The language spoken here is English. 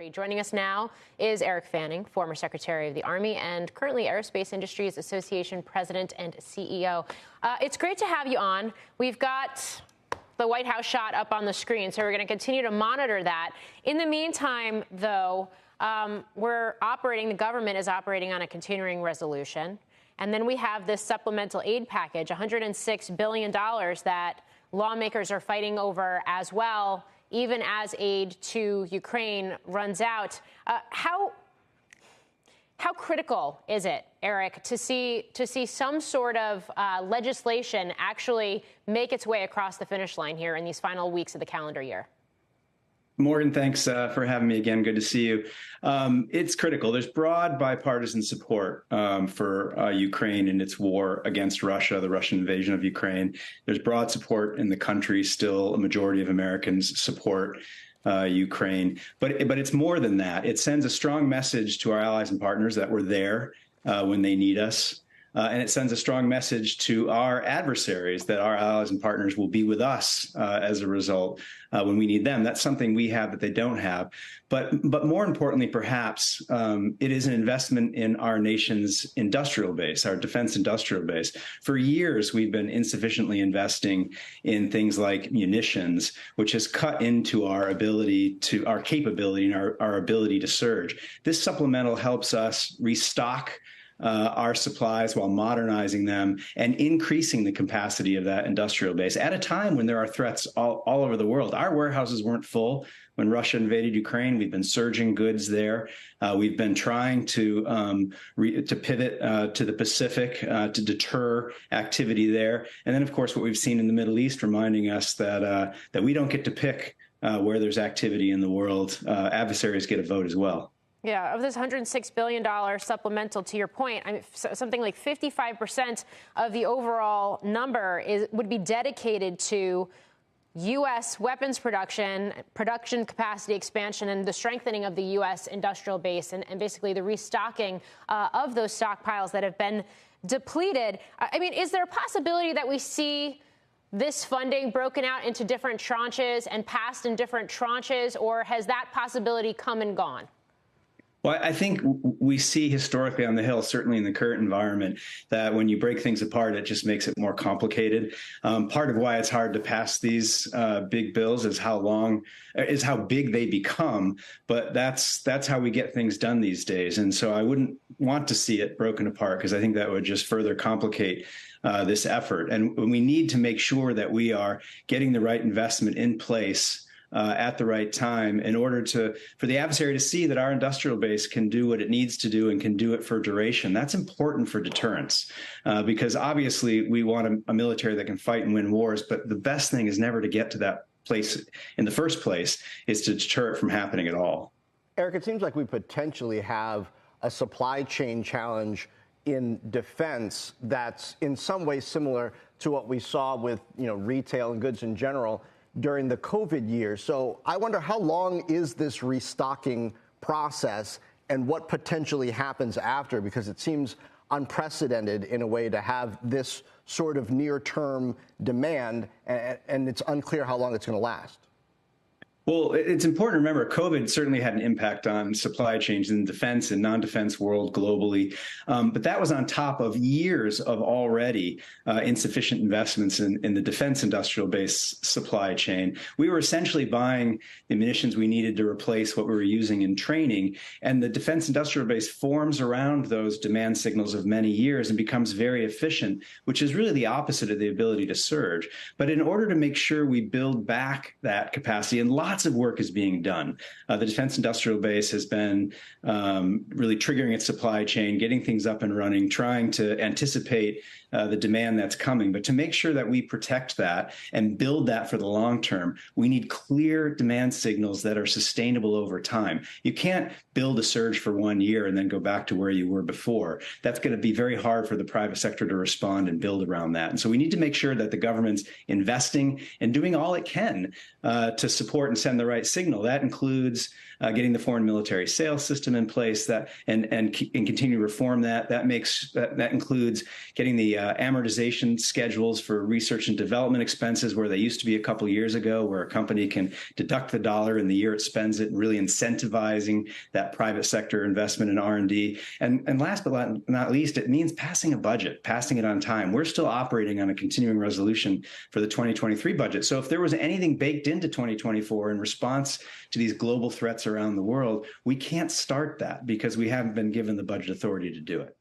Joining us now is Eric Fanning, former Secretary of the Army and currently Aerospace Industries Association President and CEO. It's great to have you on. We've got the White House shot up on the screen, so we're going to continue to monitor that. In the meantime, though, the government is operating on a continuing resolution. And then we have this supplemental aid package, $106 billion that lawmakers are fighting over as well, even as aid to Ukraine runs out. How critical is it, Eric, to see some sort of legislation actually make its way across the finish line here in these final weeks of the calendar year? Morgan, thanks for having me again. Good to see you. It's critical. There's broad bipartisan support for Ukraine and its war against Russia, the Russian invasion of Ukraine. There's broad support in the country. Still, a majority of Americans support Ukraine. But it's more than that. It sends a strong message to our allies and partners that we're there when they need us. And it sends a strong message to our adversaries that our allies and partners will be with us as a result when we need them. That's something we have that they don't have. But more importantly, perhaps, it is an investment in our nation's industrial base, our defense industrial base. For years, we've been insufficiently investing in things like munitions, which has cut into our capability and our ability to surge. This supplemental helps us restock our supplies while modernizing them and increasing the capacity of that industrial base at a time when there are threats all over the world. Our warehouses weren't full when Russia invaded Ukraine. We've been surging goods there. We've been trying to pivot to the Pacific to deter activity there. And then, of course, what we've seen in the Middle East reminding us that we don't get to pick where there's activity in the world. Adversaries get a vote as well. Yeah, of this $106 billion supplemental, to your point, something like 55% of the overall number would be dedicated to U.S. weapons production capacity expansion, and the strengthening of the U.S. industrial base, and basically the restocking of those stockpiles that have been depleted. I mean, is there a possibility that we see this funding broken out into different tranches and passed in different tranches, or has that possibility come and gone? Well, I think we see historically on the Hill, certainly in the current environment, that when you break things apart, it just makes it more complicated. Part of why it's hard to pass these big bills is how big they become. But that's how we get things done these days. And so I wouldn't want to see it broken apart, because I think that would just further complicate this effort. And we need to make sure that we are getting the right investment in place at the right time in order for the adversary to see that our industrial base can do what it needs to do and can do it for duration. That's important for deterrence, because obviously we want a military that can fight and win wars. But the best thing is never to get to that place in the first place, is to deter it from happening at all. Eric, it seems like we potentially have a supply chain challenge in defense that's in some ways similar to what we saw with retail and goods in general during the COVID years. So I wonder, how long is this restocking process, and what potentially happens after? Because it seems unprecedented in a way to have this sort of near-term demand, and it's unclear how long it's going to last. Well, it's important to remember COVID certainly had an impact on supply chains in the defense and non-defense world globally. But that was on top of years of already insufficient investments in the defense industrial base supply chain. We were essentially buying the munitions we needed to replace what we were using in training. And the defense industrial base forms around those demand signals of many years and becomes very efficient, which is really the opposite of the ability to surge. But in order to make sure we build back that capacity, and lots of work is being done. The defense industrial base has been really triggering its supply chain, getting things up and running, trying to anticipate the demand that's coming. But to make sure that we protect that and build that for the long term, we need clear demand signals that are sustainable over time. You can't build a surge for 1 year and then go back to where you were before. That's going to be very hard for the private sector to respond and build around that. And so we need to make sure that the government's investing and doing all it can to support and send the right signal. That includes getting the foreign military sales system in place and continue to reform that. That includes getting the amortization schedules for research and development expenses, where they used to be a couple years ago, where a company can deduct the dollar in the year it spends it, and really incentivizing that private sector investment in R&D. And last but not least, it means passing a budget, passing it on time. We're still operating on a continuing resolution for the 2023 budget. So if there was anything baked into 2024 in response to these global threats around the world, we can't start that because we haven't been given the budget authority to do it.